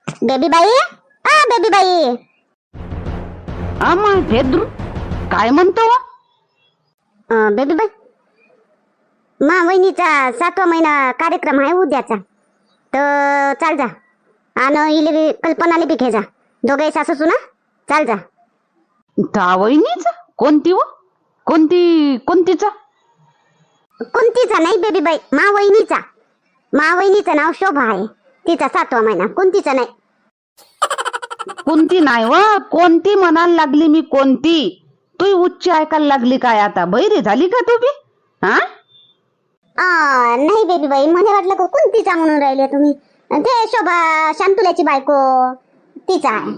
Baby बाई, baby बाई. मग भेद्रू काय म्हणतो? बेबी बाई, मा वहिनीचा 7वा महिना कार्यक्रम आहे उद्याचा, तर चाल जा. आणि इले कल्पनाले बी घे जा, दोघे सासू सुना. चाल जा. त्या वहिनीचा? कोणती व कोणतीचा? कोणतीचा नाही बेबी बाई, मा वहिनीचा. मा वहिनीचं नाव शोभा आहे, तिचा 7वा महिना. कोणतीचा नाही. कोणती नाही व, कोणती म्हणायला लागली मी. कोणती? तू उच्च ऐकायला लागली काय आता? बहिरी झाली का तू बी? हा नाही बेबी बाई, मला वाटलं का कोणतीचा म्हणून राहिले तुम्ही. ते शोभा शांतुल्याची बायको, तिचा आहे.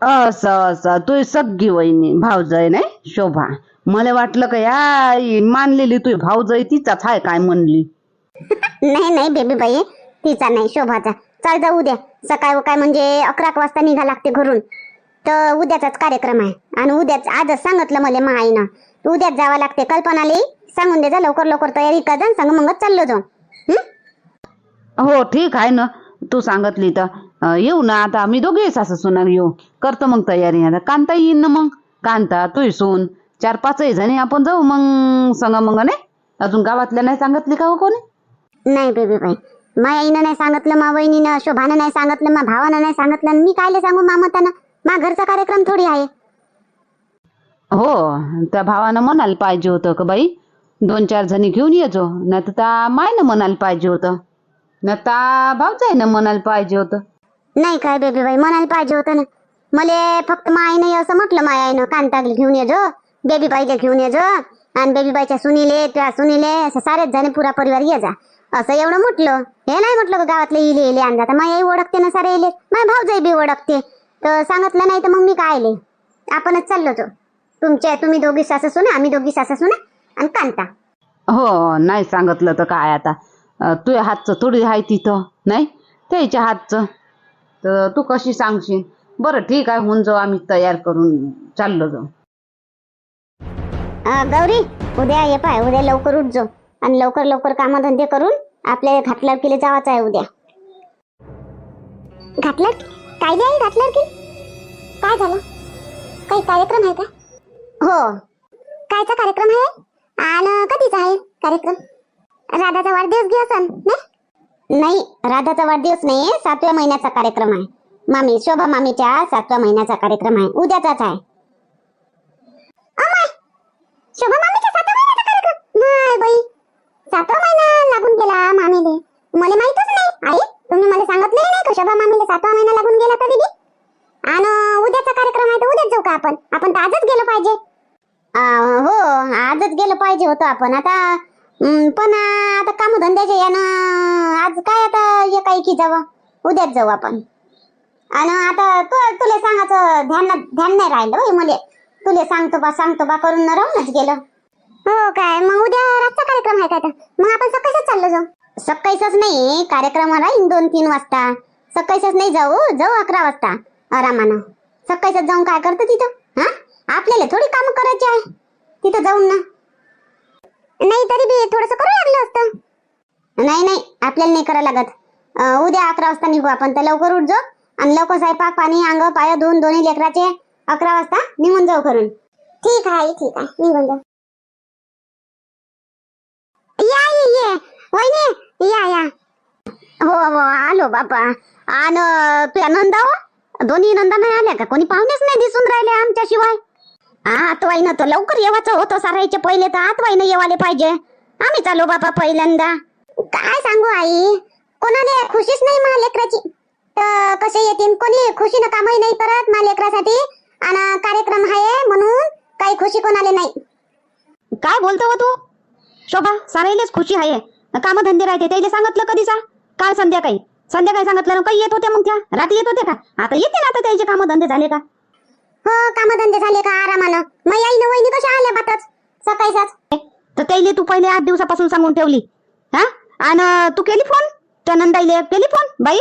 असं तू सगळी वहिनी भावजय नाही शोभा. मला वाटलं का या मानलेली तू भावजय तिचाच आहे काय म्हणली. नाही बेबी बाई, तिचा नाही, शोभाचा. चाल जा उद्या सकाळ काय म्हणजे 11 वाजता निघा लागते घरून. तर उद्याचाच कार्यक्रम आहे. आणि उद्याच आजच सांगितलं मला मा आईनं, उद्याच जावं लागते. कल्पनाले सांगून दे जा, लवकर लवकर तयारी कर जा, सांग मग चाललो जाऊ. हो ठीक आहे ना, तू सांगितली तर येऊ ना. आता आम्ही दोघे सासू सुना येऊ, करतो मग तयारी. आता कांता येईन ना मग. कांता तू सून 4-5 जणी आपण जाऊ मग संग मग. नाही अजून गावातल्या नाही सांगितली का हो कोणी? नाही बेबी बाई, मा आईनं नाही सांगितलं, मा वहिनीनं शोभानं नाही सांगितलं, मा भावानं नाही सांगितलं. मी कायले सांगू मामताना, मा घरचा कार्यक्रम थोडी आहे. हो त्या भावानं म्हणायला पाहिजे होतं का बाई 2-4 जणी घेऊन येजो. नाही तर त्या मायनं म्हणायला पाहिजे होतं, नाही तर भावजाईनं म्हणायला पाहिजे होतं. नाही काय बेबी बाई, म्हणायला पाहिजे होतं ना. मला फक्त मा आईनं असं म्हटलं, मा आईनं कांतागली घेऊन येजो, बेबी बाईला घेऊन येजो, आणि बेबी बाईच्या सुनीले त्या सुनीले असं सारेच जण पुरा परिवार ये जा, असं एवढं म्हटलं. हे नाही म्हटलं का गावातले इले आणजा. तर माझी आई ओळखते ना सारे इले, माझ्या भाऊजाई बी ओळखते. तर सांगितलं नाही तर मग मी काय आले. आपणच चाललो तो. तुम्ही दोघी सासू सुना, आम्ही दोघी सासू सुना आणि कांता. हो नाही सांगितलं तर काय आता, तुझ्या हातचं थोडी आहे तिथं, नाही त्याच्या हातचं. तर तू कशी सांगशील. बरं ठीक आहे, होऊन जाऊ आम्ही तयार करून चाललो जाऊ. गौरी, उद्या ये पाय, उद्या लवकर उठ जो आणि लवकर लवकर कामधंदे करून आपल्या घाटलार केले जावाचं आहे उद्या. घाटलार काय आहे? घाटलार की काय झालं? काही कार्यक्रम आहे का? हो, कायचा कार्यक्रम आहे आणि कधीचा आहे कार्यक्रम? राधाचा वाढदिवस घे असन नाही? राधाचा वाढदिवस नाही, 7व्या महिन्याचा कार्यक्रम आहे. मामी शोभा मामीच्या 7व्या महिन्याचा कार्यक्रम आहे, उद्याचाच आहे. शोभा मामीच्या 7व्या महिन्याचा कार्यक्रम? नाही बाई, 7वा महिना लागून गेला मामीले. मला माहितच नाही आई, तुम्ही मला सांगितलं नाही का शोभा मामीले 7वा महिना लागून गेला कधी बी. आणि उद्याचा कार्यक्रम आहे तर उद्याच जाऊ का आपण? आपण तर आजच गेलो पाहिजे. हो आजच गेलो पाहिजे होतं आपण. आता पण आता कामधंद्याच्या यानं आज काय आता हे काही की जावं, उद्याच जाऊ आपण. आणि आता तुला सांगायचं ध्यान नाही राहिलं होय मला. तुला सांगतो बा करून राहूनच गेलं. हो काय, मग उद्या रातचा कार्यक्रम आहे का? मग आपण सकाळीच चाललो जाऊ. सकाळीच नाही, कार्यक्रम राहील 2-3 वाजता. सकाळीच नाही जाऊ 11 वाजता आरामानं. सकाळीच जाऊन काय करतो तिथं? आपल्याला थोडी काम करायची आहे तिथं जाऊन ना. नाही तरी बी थोडस करू लागलं असतं. नाही आपल्याला नाही करावं लागत. उद्या 11 वाजता निघू आपण. तर लवकर उठ जा आणि लवकर स्वयंपाक पाणी अंग पाय धुवून दोन्ही लेकराचे 11 वाजता निघून जाऊ करून. ठीक आहे निघून जाऊ. ये वहिनी या. हो आलो बापा. आणि तुझ्या नंदा, दोन्ही नंदा नाही आल्या का? कोणी पाहुणेच नाही दिसून राहिले आमच्याशिवाय. आतवाईनं तर लवकर येवायचं होतं सारायचे पहिले, तर आतवाईनं येवाले पाहिजे. आम्ही चालू बापा पहिल्यांदा. काय सांगू आई, कोणाला खुशीच नाही मा लेकराची. तर कसे येतील, कोणी खुशीनं कामही नाही करत मा लेकरासाठी. आणि कार्यक्रम आहे म्हणून काही खुशी कोणाला नाही. काय बोलतो तू शोभा? सारायलेच खुशी आहे, कामधंदे राहते. त्याला सांगितलं कधीचा? काल संध्याकाळी सांगितलं ना. काही येत होते मग? त्या रात्री येत होते का? आता येते ना. आता त्याचे कामधंदे झाले का? हो कामधंदे झाले का आरामानं. मग आई न वहिनी कशा आल्या बातच सकाळीच? तर त्याला तू पहिले 8 दिवसापासून सांगून ठेवली. आणि तू केली फोन त्या नंदाईले? केली फोन बाई?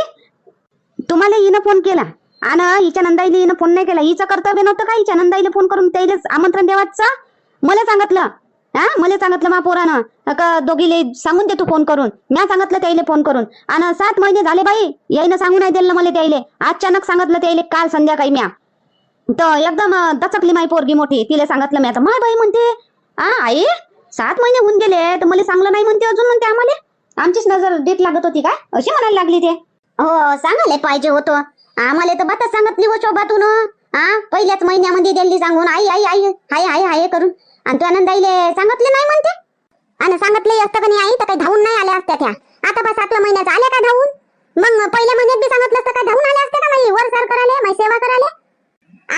तुम्हाला हिनं फोन केला आणि हिच्या नंदाईले हिनं फोन नाही केला. हिचं कर्तव्य नव्हतं का हिच्या नंदाईले फोन करून त्याला आमंत्रण द्यावाचं? मला सांगितलं हा मला सांगितलं मा पोरानं का दोघीले सांगून दे तू फोन करून. म्या सांगितलं त्याइले फोन करून. आणि 7 महिने झाले बाई यायनं सांगून नाही दिलं मला त्याइले. अचानक सांगितलं त्याइले काल संध्याकाळी म्या. तर एकदम दचकली माई पोरगी मोठी. तिला सांगितलं मी आता माय बाई म्हणते आई 7 महिने होऊन गेले तर मला सांगलं नाही म्हणते अजून म्हणते आम्हाला. आमचीच नजर देत लागत होती काय अशी म्हणायला लागली ते. हो सांगायला पाहिजे होतं आम्हाला तर बातच सांगितली हो शोभातून. पहिल्याच महिन्यामध्ये दिल्ली सांगून आई आई आई हाय हाय हाय करून. आणि तू आनंदाईले सांगितले नाही म्हणते. आणि सांगितले असतं का नाही आई तर काही धावून नाही आल्या असत्या त्या. आता बा 7व्या महिन्यात आल्या का धावून. मग पहिल्या महिन्यात बी सांगितलं असतं का धावून आल्या असत्या का माई वर सर करायला माई सेवा करायला.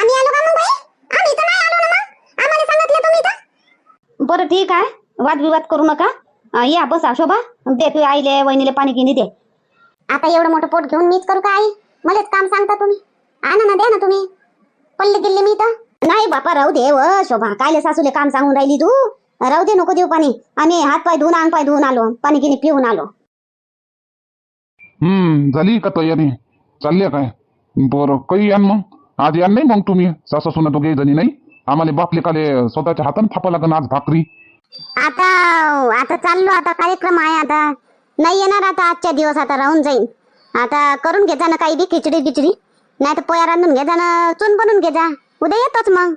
आम्ही आलो का मग बाई. आम्ही तर नाही आलो ना मग. आम्हाला सांगितलं तुम्ही तर. बरं ठीक आहे वादविवाद करू नका. या बसा शोभा दे तू आईले वहिनीले पाणी गिनी दे. आता एवढं मोठं पोट घेऊन मीच करू का आई. मलाच काम सांगता तुम्ही. आणा ना द्या ना तुम्ही. पल्ले गिल्ले मी तर. नाही बापा राहू दे व शोभा कायले सासूले काम सांगून राहिली तू. राहू दे नको देऊ पाणी. आम्ही हात पाय धुवून अंग पाय धुवून आलो पाणी गिनी पिऊन आलो. झाली का तयारी चालली काय. बरं काही यान मग आज यान नाही मग तुम्ही सासा सुना दोघे जणी नाही. आम्हाला बापले काले स्वतःच्या हाताने थापा लागन आज भाकरी. आता आता चाललो आता कार्यक्रम आहे आता. नाही येणार आता आजच्या दिवस आता राहून जाईन. आता करून घे जा ना काही बी खिचडी बिचडी. नाही तर पोया रांधून घे जा ना चून बनवून घे जा. उद्या येतोच मग.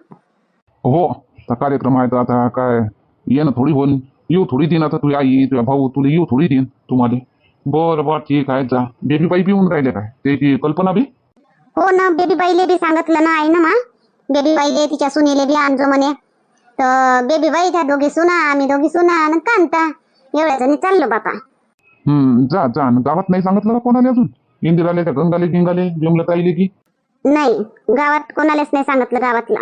हो तर कार्यक्रम आहे तर आता काय येणं थोडी होईल. येऊ थोडी देईन आता तुझी आई तुझ्या भाऊ तुला येऊ थोडी देईन तुम्हाला. बरं ठीक आहे जा. बेबी बाई बी येऊन राहिले काय त्याची कल्पना बी. हो ना बेबी बाईले बी सांगितलं ना आई ना मा. बेबी बाईले तिच्या सुनीले बी आणजो म्हणे. तर बेबी बाई त्या दोघी सुना आम्ही दोघी सुना आणि कांता एवढ्या जणी चाललो बापा. जा जा गावात नाही सांगितलं का कोणाला अजून. इंदिराले त्या गंगाले गिंगाले जमलं ताईले की. नाही गावात कोणालाच नाही सांगितलं गावातला.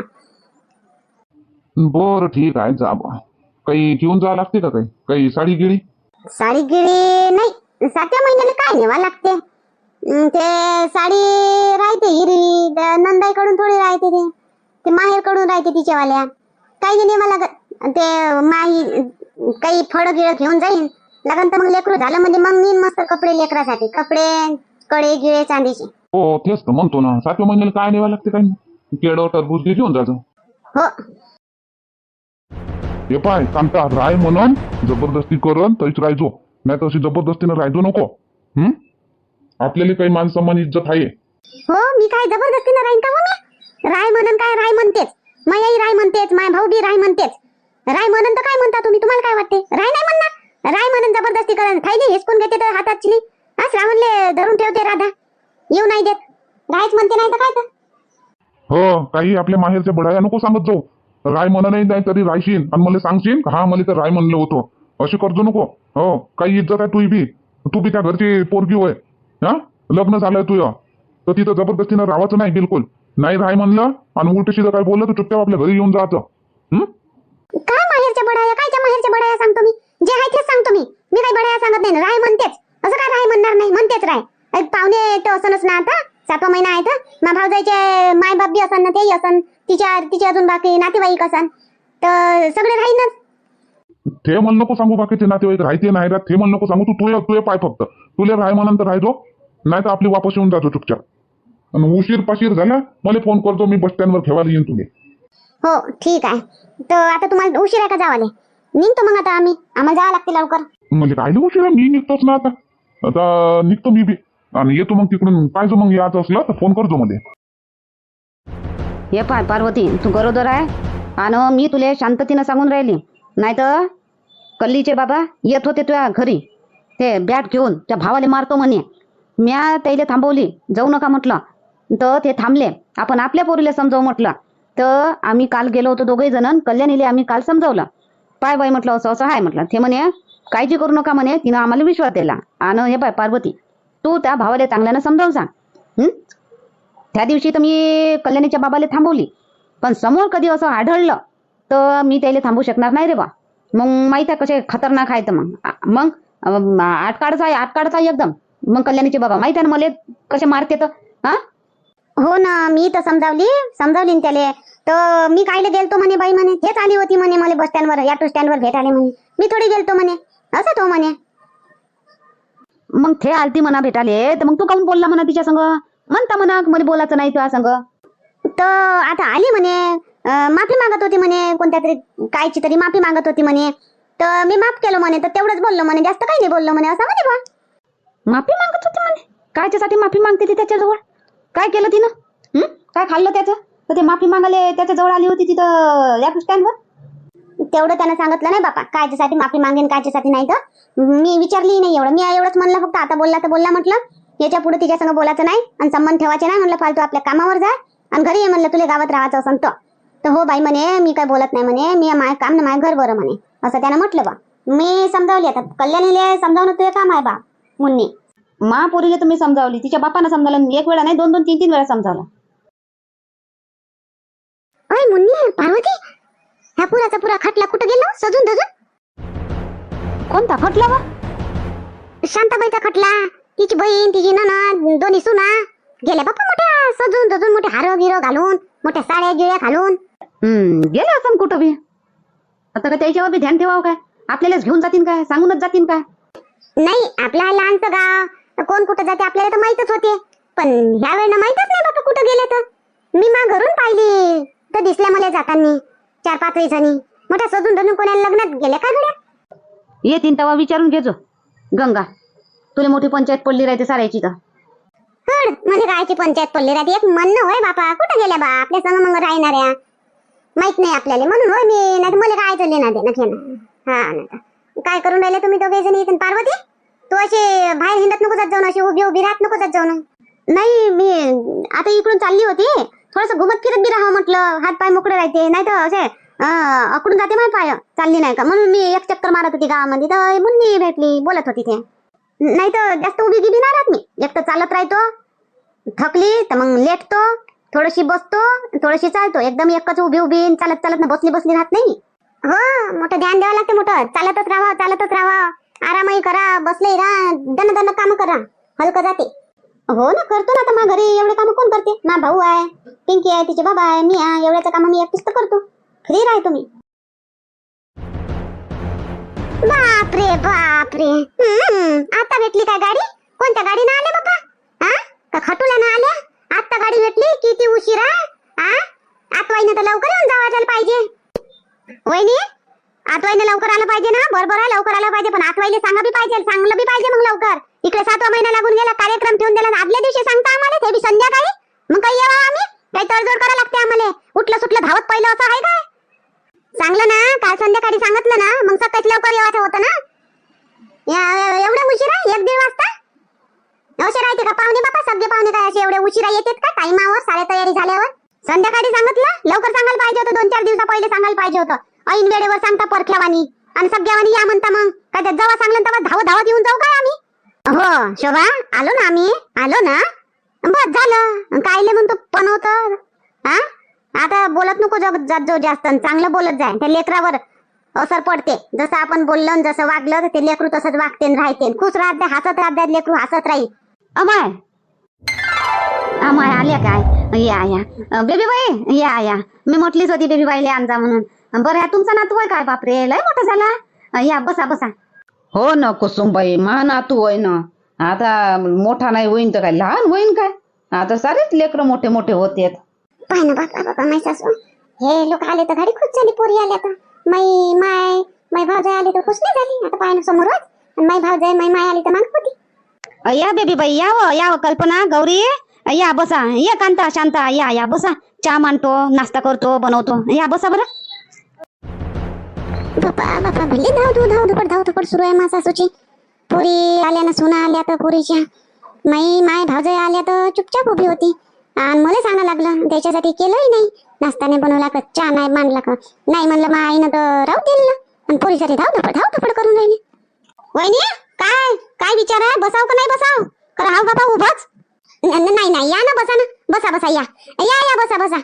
बरं ठीक आहे जा बा. काही घेऊन जावं लागते का काही साडी गिडी. साडी गिडी नाही. 7व्या महिन्याला काय नेवा लागते. ते साडी राहते हिरवी नंदाईकडून थोडी राहते ते माहेरकडून राहते तिच्यावाल्या. काही नेवा लागत. ते माही काही फळ गिळ घेऊन जाईन लागन तर मग लेकरू झालं म्हणजे मग मी मस्त कपडे लेकरासाठी कपडे कडे गिळे चांदीचे. हो तेच तर म्हणतो ना 7व्या महिन्याला काय नेवा लागते काय केळं टरबूज घेऊन जायचं. हो हे पाय कांता राय म्हणून जबरदस्ती करून तरीच राहायचो. नाही तर अशी जबरदस्तीनं राहायचो नको. आपल्याला काही मान सन्मान इज्जत आहे. हो मी काय जबरदस्तीनं राहीन का मग. राय म्हणून काय राय म्हणतेच. मायाही राय म्हणतेच माय भाऊ बी राय म्हणतेच. राय म्हणून तर काय म्हणता तुम्ही तुम्हाला काय वाटते. राय नाही म्हणणार. राय म्हणून जबरदस्ती करा खायली हिसकून घेते तर हातात चिली. श्रावणले धरून ठेवते राधा. येऊ नाही देत. रायच म्हणते नाही तर काय तर. हो काही आपल्या माहेरच्या बडाया नको सांगत जाऊ. राय म्हणा नाही तरी रायशील आणि मला सांगशील हा मला तर राय म्हणलं होतं अशी करजो नको. हो काही इज्जत आहे तुझी बी. तू बी त्या घरची पोरगी होय. लग्न झालंय तुझं तर तिथं जबरदस्तीनं राहायचं नाही बिलकुल. नाही राय म्हणलं आणि उलट सीधं काय बोललं तर चुपचाप आपल्या घरी येऊन जायचं. काय माहेरच्या बडाया कायच्या माहेरच्या बडाया सांगतो मी. जे आहे तेच सांगतो मी. मी काही बडाया सांगत नाही. राय म्हणतेच. असं काय राय म्हणणार नाही म्हणतेच राय. पाहुणे तर असनच ना आता 7वा महिना आहे तर मा भाऊजाईचे माय बाप बी असन ना तेही असन. तिचे अजून बाकी नातेवाईक असन तर सगळे राहीनच. ते म्हणून नको सांगू बाकीचे नातेवाईक राहते नाही राहत ते म्हणून नको सांगू. तू पाय फक्त तुला राय म्हणून तर राहायचो. नाही तर आपली वापस येऊन जातो चुपचाप. आणि उशीर पाशीर झाला मला फोन करतो मी बस स्टँडवर ठेवायला येईन तुम्ही. हो ठीक आहे. तर आता तुम्हाला उशीर आहे का जावाले. निघतो मग आता आम्हाला जावं लागते लवकर. म्हणजे राहिले उशिरा मी निघतोच ना आता. आता निघतो मी बी आणि येतो मग तिकडून. पाहिजे मग यायचं असलं तर फोन करतो मध्ये. हे पाय पार्वती तू गरोदर आहे आणि मी तुले शांततेनं सांगून राहिली. नाही तर कल्लीचे बाबा येत होते तुझ्या घरी ते बॅट घेऊन त्या भावाले मारतो म्हणे. म्या त्याला थांबवली जाऊ नका म्हटलं तर ते थांबले. आपण आपल्या पोरीला समजावं म्हटलं तर आम्ही काल गेलो होतो दोघे जण. कल्याणीले आम्ही काल समजावलं. पाय बाई म्हटलं असं असं आहे म्हटलं. ते म्हणे काळजी करू नका म्हणे. तिनं आम्हाला विश्वास दिला. आणि हे पाय पार्वती तू त्या भावाला चांगल्यानं समजावून सांग. त्या दिवशी तर मी कल्याणीच्या बाबाला थांबवली पण समोर कधी असं आढळलं तर मी त्याला थांबू शकणार नाही रे बा. मग माहिती आहे कसे खतरनाक आहे तर मग आटकाडच आहे एकदम. मग कल्याणीचे बाबा माहिती आहे ना मला कसे मारते तर. हो ना मी तर समजावली ना त्याले. तर मी कायले गेलतो म्हणे बाई म्हणे. हेच आली होती म्हणे मला बस स्टँडवर ऑटो स्टँडवर भेटायला म्हणे. मी थोडी गेलतो म्हणे असं तो म्हणे. मग ते आलती म्हणा भेटाले तर मग तू काऊन बोलला म्हणा तिच्या संग. म्हणता म्हणा मला बोलायचं नाही तुझ्या संग. तर आता आली म्हणे माफी मागत होती म्हणे, कोणत्या तरी कायची तरी माफी मागत होती म्हणे. तर मी माफ केलं म्हणे, तर तेवढंच बोललो म्हणे, जास्त काही नाही बोललो म्हणे, असं म्हणे बा. माफी मागत होती म्हणे? कायच्यासाठी माफी मागते ती त्याच्याजवळ? काय केलं तिनं? काय खाल्लं त्याचं तर ते माफी मागायला त्याच्याजवळ आली होती तिथं या स्टँडवर? तेवढं त्यानं सांगितलं नाही बापा, कायच्यासाठी माफी मागेन कायच्यासाठी नाही. तर मी विचारली नाही एवढं, मी एवढंच म्हणलं फक्त आता बोलला तर बोलला म्हटलं, याच्या पुढे तिच्या संग बोलायचं नाही आणि संबंध ठेवायचे नाही म्हणलं, फालतू आपल्या कामावर जा आणि घरी ये म्हणलं, तुला गावात राहायचं असं. तर हो बाई म्हणे, मी काय बोलत नाही म्हणे, मी माय काम ना माय घर बरं म्हणे, असं त्यानं म्हटलं बा. मी समजावली, आता कल्याणीले समजावणं तुझं काम आहे बा मुन्नी. महापुरीला तुम्ही समजावली, तिच्या बापानं समजावलं, एक वेळा नाही 2-2, 3-3 वेळा समजावलं. अय मुन्नी, पार्वती, ह्या पुराचा पुरा खटला कुठं गेलो सजून धजून? कोणता खटला बा? शांताबाईचा खटला. तिची बहीण, तिची नणद, दोन्ही सुना गेल्या बाप्पा मोठ्या सजून धजून, मोठे हार गिरो घालून, मोठ्या साड्या गिळ्या घालून. गेलं असं कुठं बी. आता का त्याच्यावर बी ध्यान ठेवावं काय? आपल्यालाच घेऊन जातीन काय? सांगूनच जातीन काय? नाही, आपल्या लहानचं गाव, कोण कुठं जाते आपल्याला तर माहितच होते, पण ह्या वेळेला माहितच नाही बापा कुठं गेले. तर मी घरून पाहिली तर दिसल्या मला जातानी 4-5 जणी मोठ्या सजून धजून, कोणाला लग्नात गेल्या काय गड्या? येतीन तेव्हा विचारून घेजो. गंगा, तुला मोठी पंचायत पडली राहते साऱ्याची तर. हड म्हणजे गायची पंचायत पडली राहते, एक म्हणणं होय बापा, कुठं गेल्या बा आपल्या संग मग राहणाऱ्या? माहित नाही आपल्याला म्हणून होय मी, नाही मला काय चालले ना दे ना. हा ना, काय करून राहिले तुम्ही दोघे जणी? पार्वती, तू अशी बाहेर हिंडत नको जात जाऊन, अशी उभी उभी राहत नको जात जाऊन. नाही, मी आता इकडून चालली होती, थोडस घुमत फिरत बी राहावं म्हटलं, हात पाय मोकळे राहते, नाही तर असे अकडून जाते माझे पाय, चालली नाही का म्हणून मी एक चक्कर मारत होती गावामध्ये, तर मुन्नी भेटली, बोलत होती ते. नाही तर जास्त उभी गिबी नाही राहत मी, एक तर चालत राहतो, थकली तर मग लेटतो, थोडीशी बसतो, थोडीशी चालतो, एकदम एकच उभी उभी चालत चालत ना बसली बसली राहत नाही. हो, मोठं ध्यान द्यावं लागते, मोठं चालतच राहावं, आरामही करा, बसले राहा, दन काम करा, हलकं जाते. हो ना, करतो ना. आता माझ्या घरी एवढे काम कोण करते? माझा भाऊ आहे, पिंकी आहे, तिचे बाबा आहे, मी आहे, एवढ्याचं काम मी एकटीच तर करतो, फ्री राहतो मी. बापरे बापरे, आता भेटली काय गाडी? कोणत्या गाडीनं आले बाबा? हा, का खटुल्यानं आल्या? आता गाडी भेटली, किती उशिरा? हा, आतवाईनं तर लवकर येऊन जावायला पाहिजे. वहिनी, आतवाईनं लवकर आलं पाहिजे ना, बरोबर आहे, लवकर आलं पाहिजे, पण आतवाईले सांगा बी पाहिजे, सांगलं बी पाहिजे मग लवकर. इकडे 7वा महिना लागून गेला, कार्यक्रम ठेवून दिला, आदल्या दिवशी सांगता आम्हाला, ते बी संध्याकाळी. मग काही यावं आम्ही, काही तडजोड करावं लागते आम्हाला, उठलं सुटलं धावत पहिलं असं आहे काय? चांगलं ना, काल संध्याकाळी सांगितलं ना, मग सकाळी लवकर येवायचं होतं ना. एवढ्या उशिरा 1-1.5 वाजता असे राहते का पाहुणे बापा? सगळे पाहुणे काय असे एवढे उशिरा येतात का टाइमावर, साऱ्या तयारी झाल्यावर? संध्याकाळी सांगितलं, लवकर सांगायला पाहिजे होतं, 2-4 दिवसा पहिले सांगायला पाहिजे होतं. ऐन वेळेवर सांगता परख्यावानी आणि सगळ्यावानी या म्हणता, मग काय जेव्हा सांगलं तेव्हा धावत येऊन जाऊ काय आम्ही? हो शोभा, आलो ना आम्ही, आलो ना, बस झालं. कायले म्हणतो पण होतं, हा? आता बोलत नको जात जाऊ जास्त, चांगलं बोलत जाय, त्या लेकरावर असर पडते. जसं आपण बोललं जसं वागलं तर ते लेकरू तसंच वागते राहते, खुश राहते, हसत राहते, लेकरू हसत राहील. अमाय आल्या काय? या बेबी बाई, या मी म्हटलीच होती बेबी बाईले आणजा म्हणून. बरं, तुमचा नातू आहे काय? बापरे, लय मोठा झाला. या बसा. हो ना कुसुमबाई, मा नातू होय ना, आता मोठा नाही होईन तर काय लहान होईन काय? आता सारेच लेकरं मोठे मोठे होते. पाय ना बापा माय सासू, हे लोक आले तर गाडी खुश झाली, पोरी आल्या तर माय भावजाई आली तर खुश नाही झाली. आता पाय ना समोरच, माय भावजाई माय आली तर मागत होती. या बेबी बाई, याव कल्पना, गौरी, या बसा, या कांता, शांता, या बसा, चहा मांडतो, नाश्ता करतो, बनवतो, या बसा बरं. बापा भले धावधपड सुरू आहे माझ्या सासूची. पोरी आल्या ना, सुना आल्या तर पोरीच्या, माय भावजाई आल्या तर चुपचाप उभी होती आणि मला सांगा लागलं, त्याच्यासाठी केलंही नाही, नाश्ता नाही बनवला का, चहा नाही मांडला का, नाही म्हणलं मग आईनं तर राहू दिलं आणि पोरीसाठी धावधपड करून राहिली. वहिनी, काय विचार आहे? बसाव का नाही बसाव? राहाव बाबा उभाच? नाही, या ना, बसा या बसा.